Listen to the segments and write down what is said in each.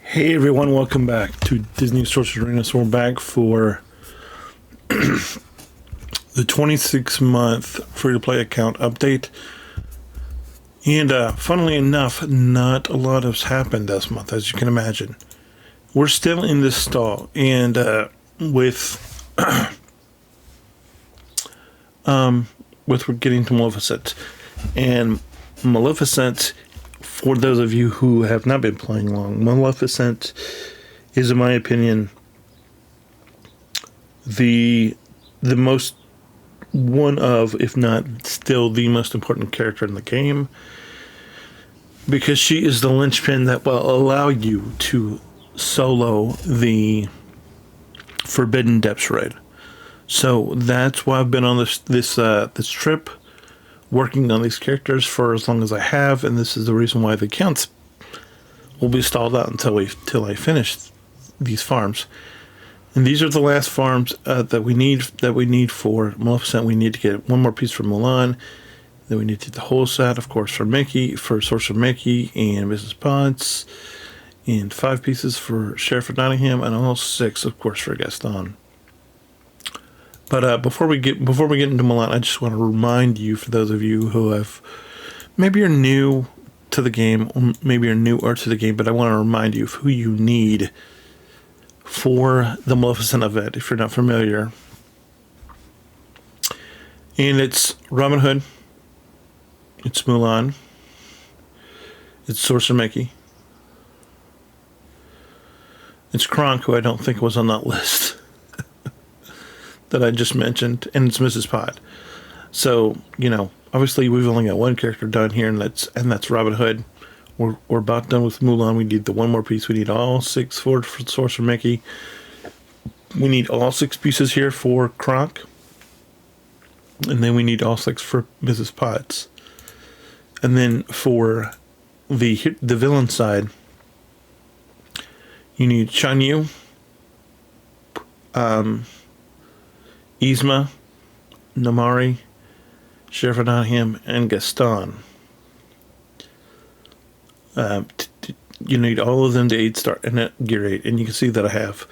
Hey everyone, welcome back to Disney Sorcerer Arena. So we're back for the 26-month free-to-play account update. And funnily enough, not a lot has happened this month, as you can imagine. We're still in this stall, and with we're getting to Maleficent. And Maleficent, for those of you who have not been playing long, Maleficent is, in my opinion, the most one of, if not still the most important character in the game, because she is the linchpin that will allow you to solo the Forbidden Depths raid. So that's why I've been on this trip, working on these characters for as long as I have, and this is the reason why the accounts will be stalled out until I finish these farms. And these are the last farms that we need for Maleficent. We need to get one more piece for MULAN. Then we need to get the whole set, of course, for Sorcerer Mickey and Mrs. Potts, and 5 pieces for Sheriff of Nottingham, and all 6, of course, for Gaston. But before we get into MULAN, I just want to remind you, for those of you who have maybe you're new to the game, or maybe you're newer to the game, but I want to remind you of who you need for the Maleficent event, if you're not familiar. And it's Robin Hood, it's MULAN, it's Sorcerer Mickey, it's KRONK, who I don't think was on that list that I just mentioned, and it's Mrs. Pot. So, obviously we've only got one character done here, and that's Robin Hood. We're about done with MULAN. We need the one more piece. We need all 6 for Sorcerer Mickey. We need all 6 pieces here for KRONK. And then we need all 6 for Mrs. Potts. And then for the villain side, you need Shan Yu, Yzma, Namari, Sheriff of Nottingham, and Gaston. You need all of them to 8-star and at gear 8, and you can see that I have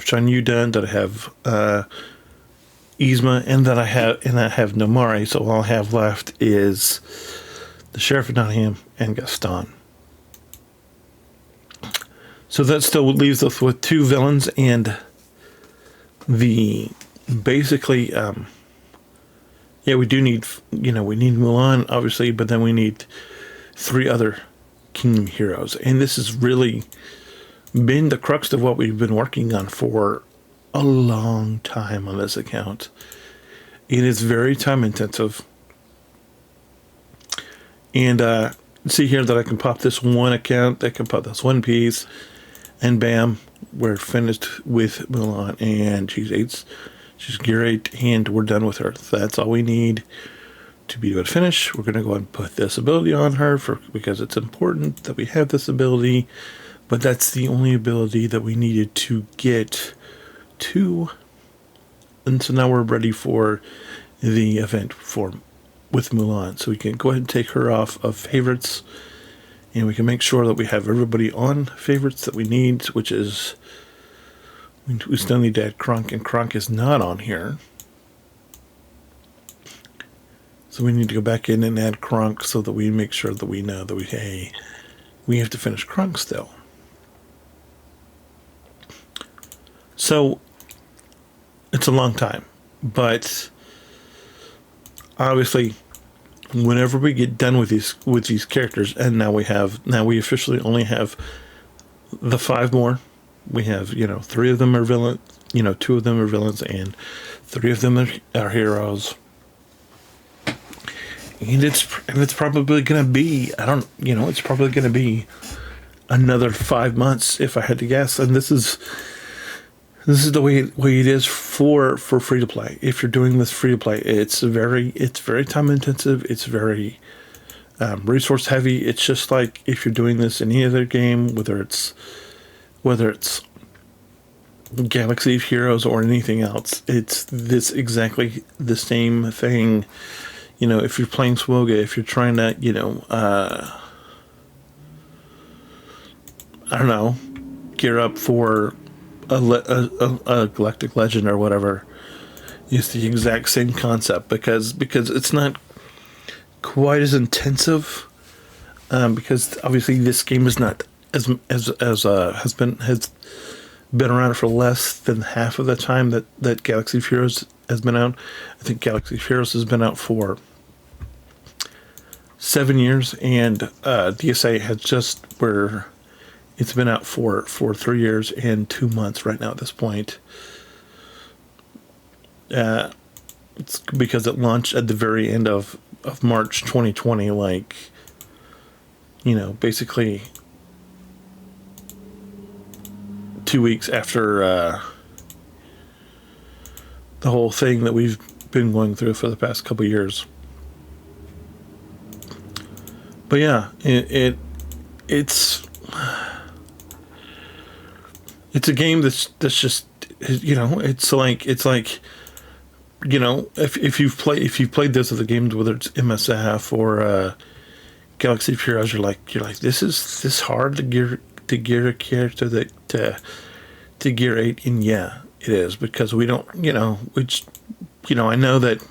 Shan Yu done, that I have Yzma, and that I have Namari. So all I have left is the Sheriff of Nottingham and Gaston. So that still leaves us with 2 villains, and basically, we do need, we need MULAN, obviously, but then we need 3 other Kingdom heroes. And this has really been the crux of what we've been working on for a long time on this account. It is very time intensive. And see here that I can pop this one account, I can pop this one piece, and bam, we're finished with MULAN, and she's gear 8, and we're done with her. That's all we need to be able to finish. We're going to go ahead and put this ability on her because it's important that we have this with but that's the only ability that we needed to get to. And so now we're ready for the event with MULAN. So we can go ahead and take her off of favorites, and we can make sure that we have everybody on favorites that we need, which is, we still need to add KRONK, and KRONK is not on here. So we need to go back in and add KRONK so that we make sure that we know that we have to finish KRONK still. So it's a long time, but obviously whenever we get done with these characters, and now we officially only have the 5 more. We have 3 of them are villains, 2 of them are villains, and 3 of them are heroes. And it's probably gonna be, it's probably gonna be another 5 months if I had to guess. And this is the way it is for free to play. If you're doing this free to play, it's very time intensive. It's very resource heavy. It's just like if you're doing this in any other game, whether it's Galaxy of Heroes or anything else, it's this exactly the same thing. If you're playing Swoga, if you're trying to, I don't know, gear up for a Galactic Legend or whatever is the exact same concept, because it's not quite as intensive, because obviously this game is not as has been around for less than half of the time that Galaxy of Heroes has been out. I think Galaxy of Heroes has been out for 7 years, and DSA has it's been out for 3 years and 2 months right now at this point. It's because it launched at the very end of March 2020, like, basically 2 weeks after the whole thing that we've been going through for the past couple of years. But yeah, it's a game that's just, it's like if you've played those other games, whether it's MSF or Galaxy of Heroes, you're like this is hard to gear a character to gear 8, and yeah, it is, because we don't, I know that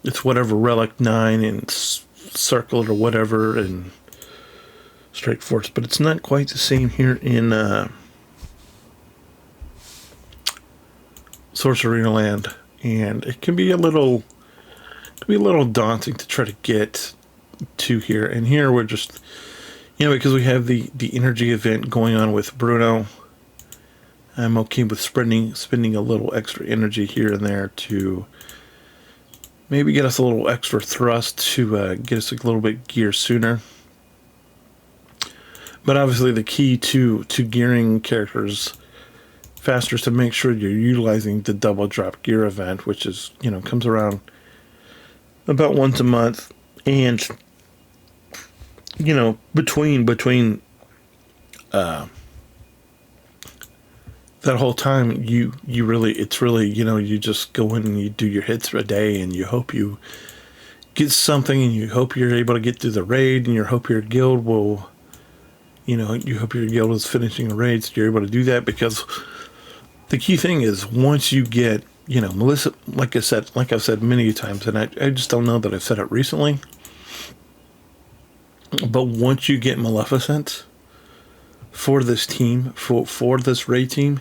it's whatever Relic 9 and Circle or whatever and Strike Force, but it's not quite the same here in Sorcerer Land, and it can be a little daunting to try to get to here. And here we're just, because we have the energy event going on with Bruno, I'm okay with spending a little extra energy here and there to maybe get us a little extra thrust to get us a little bit gear sooner. But obviously the key to gearing characters faster is to make sure you're utilizing the double drop gear event, which is, comes around about once a month. And, between that whole time, it's really, you just go in and you do your hits a day, and you hope you get something, and you hope you're able to get through the raid, and you hope your guild will, you hope your guild is finishing a raid, so you're able to do that. Because the key thing is, once you get, Melissa, like I've said many times, and I just don't know that I've said it recently, but once you get Maleficent for this team, for this raid team,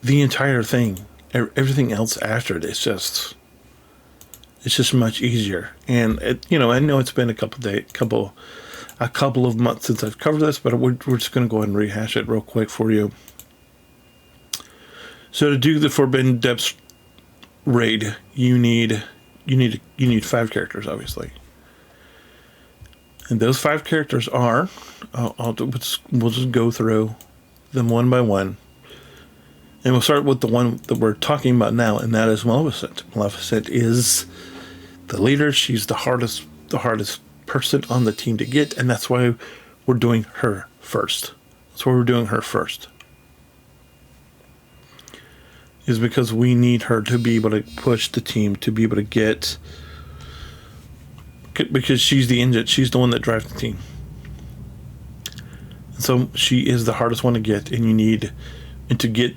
the entire thing, everything else after it, it's just much easier. And I know it's been a couple of months since I've covered this, but we're just going to go ahead and rehash it real quick for you. So to do the Forbidden Depths raid, you need 5 characters, obviously. And those 5 characters are, we'll just go through them one by one. And we'll start with the one that we're talking about now, and that is Maleficent. Maleficent is the leader. She's the hardest person on the team to get, and that's why we're doing her first. Is because we need her to be able to push the team, to be able to get, because she's the engine, she's the one that drives the team. And so she is the hardest one to get, and to get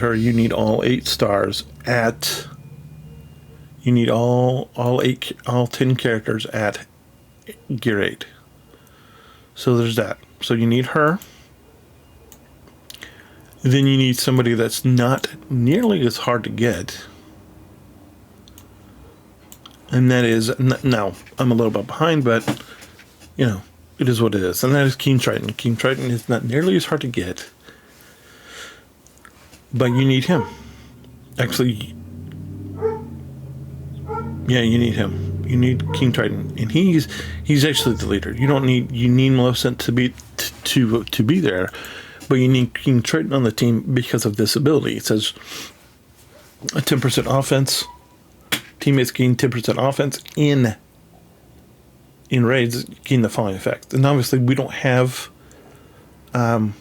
her, you need all 8 stars you need all 10 characters at gear 8. So there's that. So you need her. Then you need somebody that's not nearly as hard to get. And that is, now, I'm a little bit behind, but, it is what it is. And that is King Triton. King Triton is not nearly as hard to get. But you need him. Actually, yeah, you need him. You need King Triton. And he's actually the leader. You need Maleficent to be there. But you need King Triton on the team because of this ability. It says a 10% offense. Teammates gain 10% offense in raids, gain the following effect. And obviously we don't have, but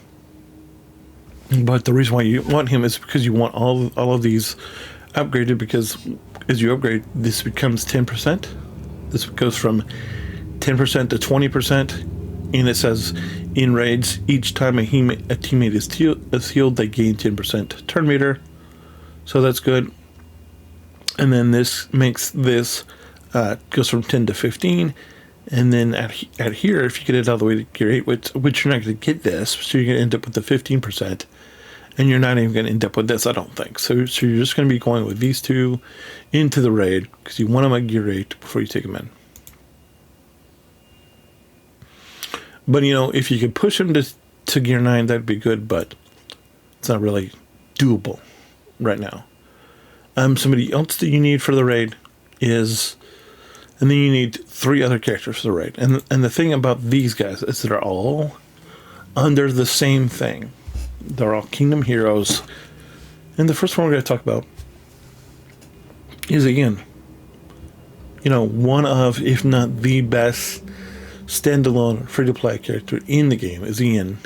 the reason why you want him is because you want all of these upgraded, because as you upgrade, this becomes 10%. This goes from 10% to 20%. And it says in raids. Each time a teammate is healed, they gain 10% turn meter. So that's good. And then this makes this goes from 10 to 15. And then at here, if you get it all the way to gear 8, which you're not going to get this, so you're going to end up with the 15%. And you're not even going to end up with this, I don't think. So you're just going to be going with these two into the raid, because you want them at gear 8 before you take them in. But, you know, if you could push them to gear 9, that'd be good, but it's not really doable right now. Somebody else that you need for the raid is... And then you need 3 other characters for the raid. And the thing about these guys is they're all under the same thing. They're all Kingdom heroes. And the first one we're going to talk about is, again, you know, one of, if not the best standalone free-to-play character in the game is Ian.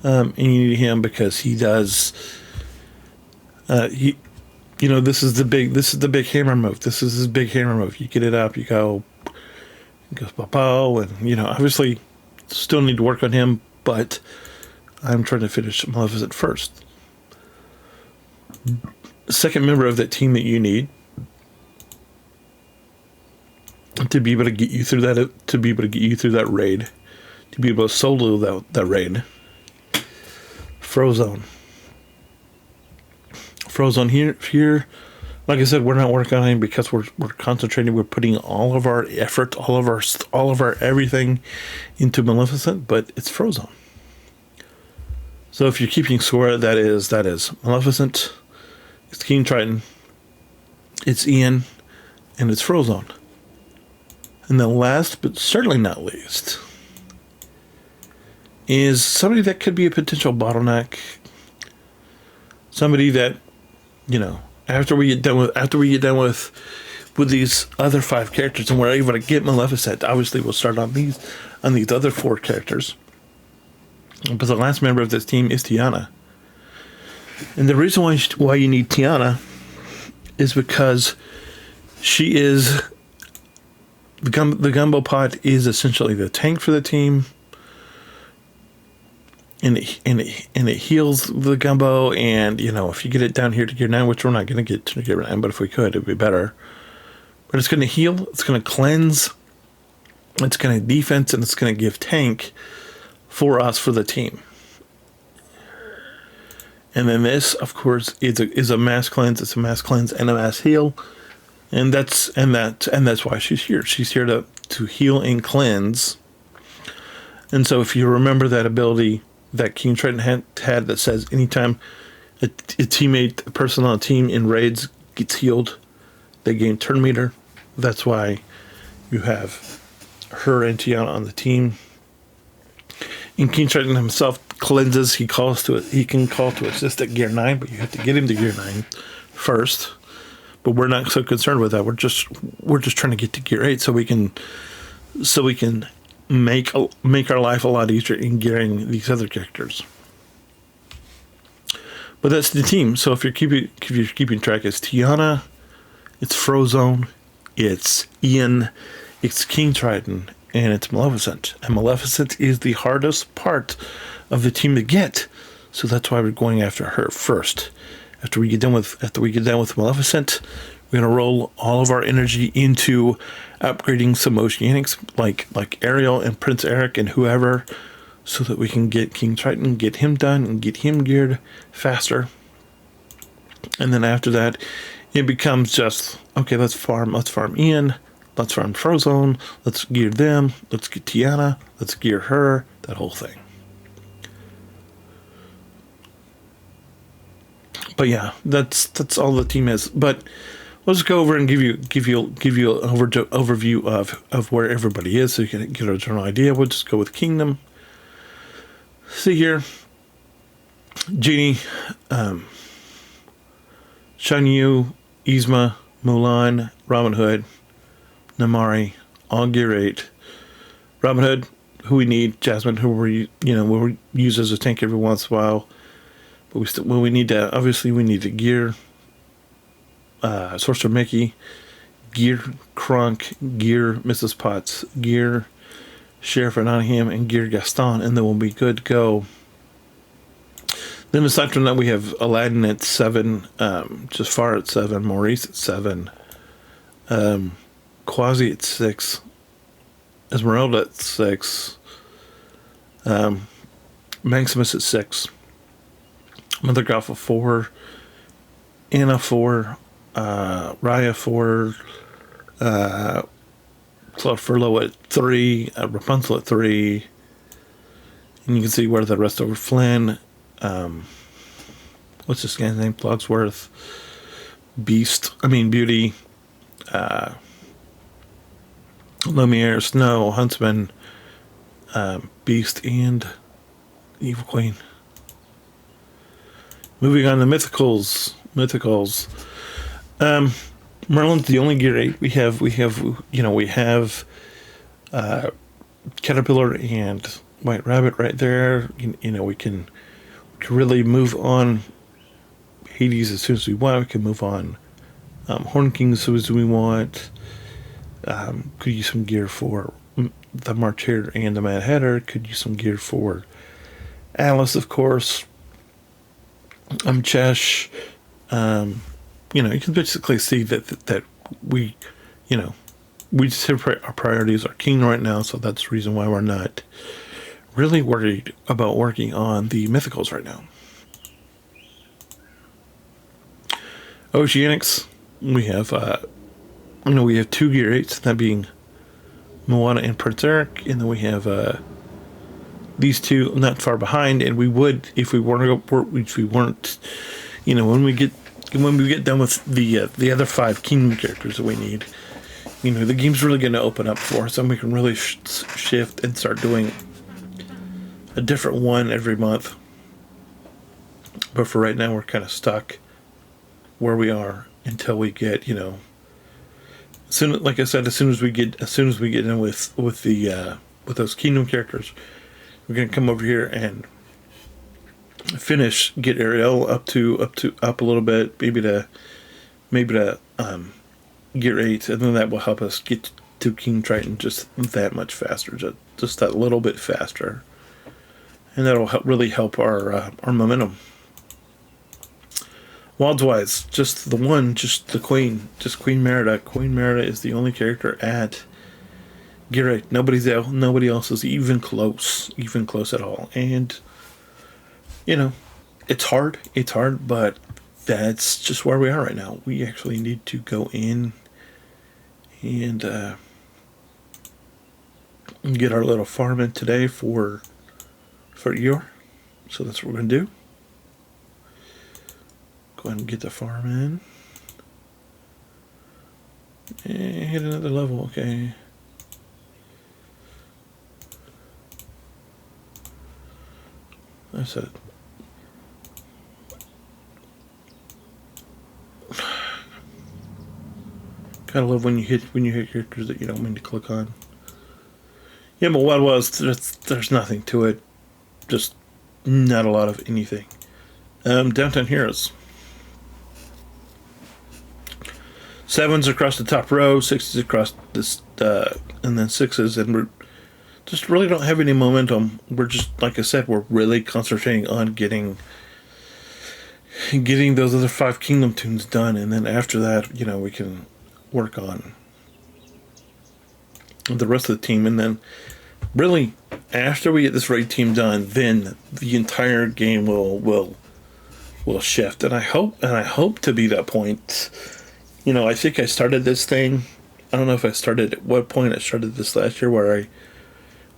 And you need him because he does... You know, this is the big hammer move. This is his big hammer move. You get it up, you go, it goes pow, and, you know, obviously still need to work on him, but I'm trying to finish Maleficent first. Second member of that team that you need to be able to get you through that, raid, to be able to solo that raid. FROZONE. FROZONE here, like I said, we're not working on him because we're concentrating. We're putting all of our effort, all of our everything into Maleficent, but it's FROZONE. So if you're keeping score, that is Maleficent, it's King Triton, it's Ian, and it's FROZONE. And then last, but certainly not least, is somebody that could be a potential bottleneck. Somebody that, you know, after we get done with these other 5 characters, and we're able to get Maleficent, obviously we'll start on these other 4 characters. But the last member of this team is Tiana. And the reason why you need Tiana is because she is the gumbo pot is essentially the tank for the team. And it heals the gumbo, and, you know, if you get it down here to gear 9, which we're not going to get to gear 9, but if we could, it'd be better. But it's going to heal, it's going to cleanse, it's going to defense, and it's going to give tank for us for the team. And then this, of course, is a mass cleanse. It's a mass cleanse and a mass heal, and that's why she's here. She's here to heal and cleanse. And so, if you remember that ability that King Triton had that says anytime a teammate, a person on a team in raids gets healed, they gain turn meter. That's why you have her and Tiana on the team. And King Triton himself cleanses. He can call to assist at gear 9, but you have to get him to gear 9 first. But we're not so concerned with that. We're just trying to get to gear 8 so we can make our life a lot easier in gearing these other characters. But that's the team. So if you're keeping track, it's Tiana, it's FROZONE, it's Ian, it's King Triton, and it's Maleficent. And Maleficent is the hardest part of the team to get. So that's why we're going after her first. After we get done with Maleficent, we're going to roll all of our energy into upgrading some Oceanics like Ariel and Prince Eric and whoever, so that we can get King Triton, get him done, and get him geared faster. And then after that, it becomes just, okay, let's farm Ian, let's farm FROZONE, let's gear them, let's get Tiana, let's gear her, that whole thing. But yeah, that's all the team is. But let's go over and give you an overview of where everybody is, so you can get a general idea. We'll just go with Kingdom. See here, Genie, Shan Yu, Yzma, Mulan, Robin Hood, Namari, all gear 8. Robin Hood, who we need, Jasmine, who we use as a tank every once in a while. But we need to gear Sorcerer Mickey, gear KRONK, gear Mrs. Potts, gear Sheriff of Nottingham, and Gear Gaston, and then we'll be good to go. Then aside from that, we have Aladdin at 7, Jafar at 7, Maurice at 7, Quasi at 6, Esmeralda at 6, Maximus at 6, Mother Gothel 4, Anna 4, Raya 4, Claude Furlow at 3, Rapunzel at 3, and you can see where the rest over Flynn, what's this guy's name? Blogsworth, Beauty, Lumiere, Snow, Huntsman, Beast, and Evil Queen. Moving on to Mythicals. Merlin's the only Gear 8 we have. We have Caterpillar and White Rabbit right there. We can really move on Hades as soon as we want. We can move on Horn King as soon as we want. Could use some gear for the March Hare and the Mad Hatter. Could use some gear for Alice, of course. Chesh. You can basically see that we just have our priorities are king right now, so that's the reason why we're not really worried about working on the mythicals right now. Oceanics, we have we have 2 Gear 8s, that being Moana and Prince Eric, and then we have these two not far behind, and we would if we weren't when we get done with the other 5 kingdom characters that we need, the game's really going to open up for us, and we can really shift and start doing a different one every month. But for right now, we're kind of stuck where we are until we get, like I said, as soon as we get in with those kingdom characters, we're going to come over here and get Ariel up a little bit, maybe to Gear 8, and then that will help us get to King Triton just that much faster, just that little bit faster, and that'll really help our momentum. Wildswise, just the Queen, Queen Merida. Queen Merida is the only character at Gear 8. Nobody else is even close at all, and it's hard, but that's just where we are right now. We actually need to go in and get our little farm in today for Eeyore. So that's what we're going to do. Go ahead and get the farm in. And hit another level, okay. That's it. Gotta love when you hit characters that you don't mean to click on. Yeah, but what was there's nothing to it. Just not a lot of anything. Downtown Heroes. 7s across the top row, 6s across this, and then 6s, and we're just really don't have any momentum. We're just, like I said, we're really concentrating on getting those other 5 Kingdom tunes done, and then after that, we can work on the rest of the team, and then really after we get this raid team done, then the entire game will shift, and I hope to be that point. I think I started this thing. I don't know if I started at what point I started this last year, where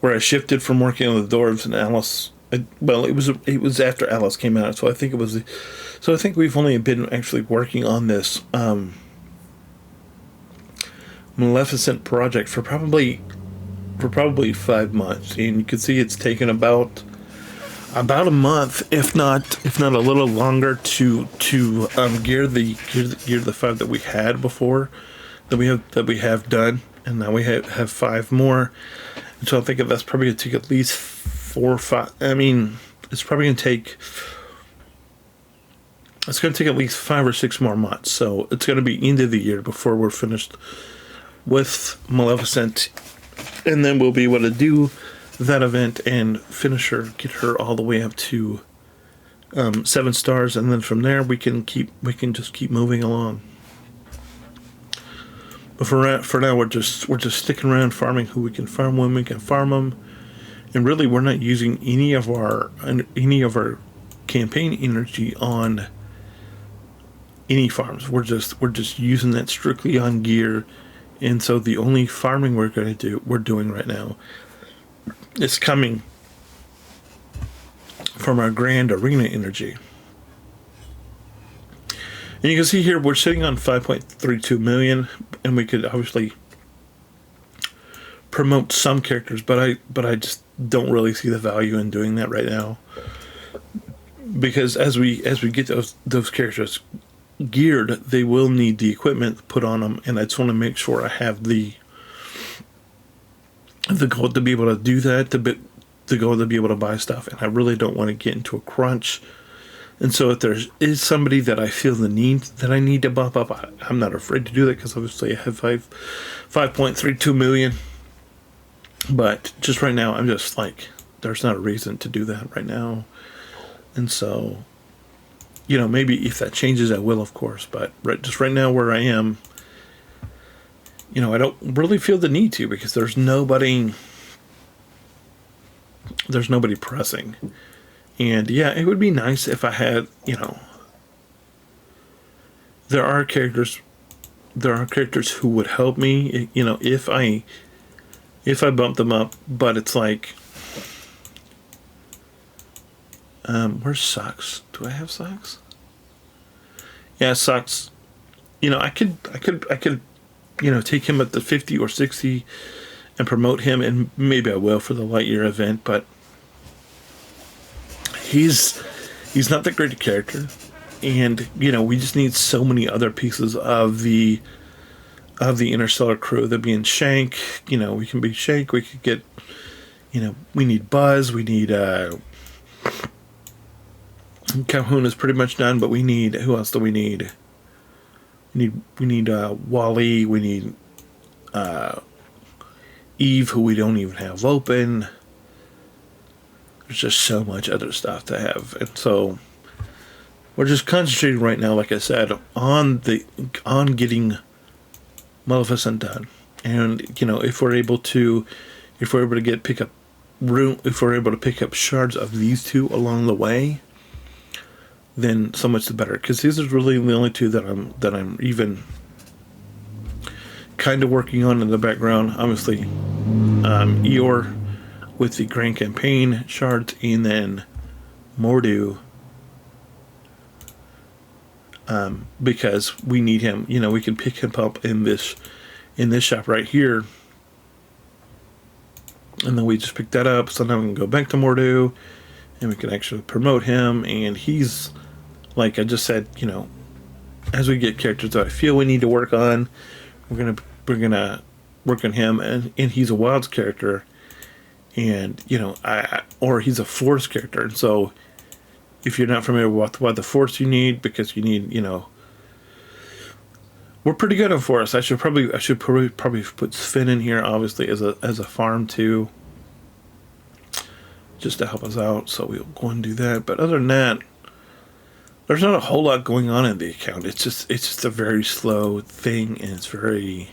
I shifted from working on the dwarves and Alice. It was after Alice came out, so I think I think we've only been actually working on this Maleficent project for probably 5 months, and you can see it's taken about a month, if not a little longer, to gear the 5 that we had before, that we have done, and now we have 5 more. And so I think that's probably going to take at least 4 or 5. I mean, it's probably going to take at least 5 or 6 more months. So it's going to be end of the year before we're finished with Maleficent And then we'll be able to do that event and finish her, get her all the way up to 7 stars, and then from there we can just keep moving along. But for now, we're just sticking around farming who we can farm when we can farm them, and really we're not using any of our campaign energy on any farms. We're just using that strictly on gear, and so the only farming we're doing right now is coming from our grand arena energy. And you can see here we're sitting on 5.32 million, and we could obviously promote some characters, but I just don't really see the value in doing that right now, because as we get those characters geared, they will need the equipment put on them, and I just want to make sure I have the gold to be able to do that, the gold to be able to buy stuff, and I really don't want to get into a crunch. And so if there is somebody that I feel the need that I need to bump up, I'm not afraid to do that, because obviously I have 5.32 million. But just right now, I'm just like, there's not a reason to do that right now. And so, maybe if that changes, I will, of course. But just right now where I am, I don't really feel the need to, because there's nobody pressing. And yeah, it would be nice if I had, there are characters who would help me, if I bump them up, but it's like, where's Socks? Do I have Socks? Yeah, Socks. I could, take him at the 50 or 60 and promote him, and maybe I will for the Lightyear event, but he's not that great a character, and we just need so many other pieces of the Interstellar crew. That being Shank, we can be Shank. We could get, we need Buzz. We need Calhoun is pretty much done, but we need, who else do we need? We need Wally. We need Eve, who we don't even have open. There's just so much other stuff to have, and so we're just concentrating right now, like I said, on getting Maleficent done. And if we're able to pick up shards of these two along the way, then so much the better, because these are really the only two that I'm even kind of working on in the background. Obviously, Eeyore with the Grand Campaign shards, and then Mordu, because we need him. We can pick him up in this shop right here, and then we just pick that up. So now we can go back to Mordu, and we can actually promote him. And he's, like I just said, as we get characters that I feel we need to work on, we're gonna work on him. And he's a Wilds character, and or he's a Force character. And so if you're not familiar with what the Force you need, because you need, we're pretty good on Force. I should probably put Sven in here, obviously, as a farm too, just to help us out. So we'll go and do that. But other than that, there's not a whole lot going on in the account. It's just a very slow thing, and it's very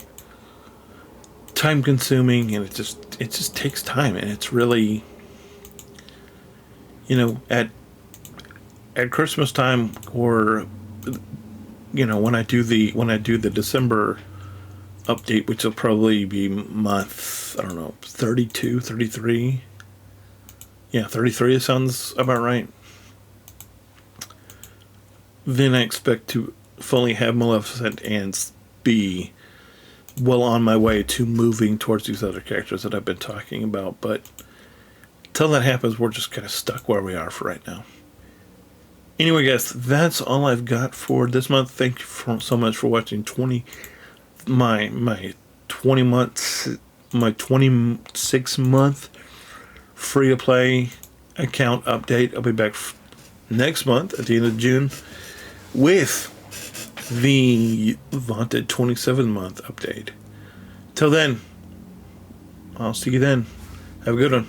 time consuming, and it just takes time, and it's really, at Christmas time, or when I do the December update, which will probably be month, I don't know, 32, 33. Yeah, 33 sounds about right. Then I expect to fully have Maleficent and be well on my way to moving towards these other characters that I've been talking about. But until that happens, we're just kind of stuck where we are for right now. Anyway, guys, that's all I've got for this month. Thank you so much for watching my 26 month free to play account update. I'll be back next month at the end of June with the vaunted 27 month update. Till then, I'll see you then. Have a good one.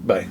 Bye.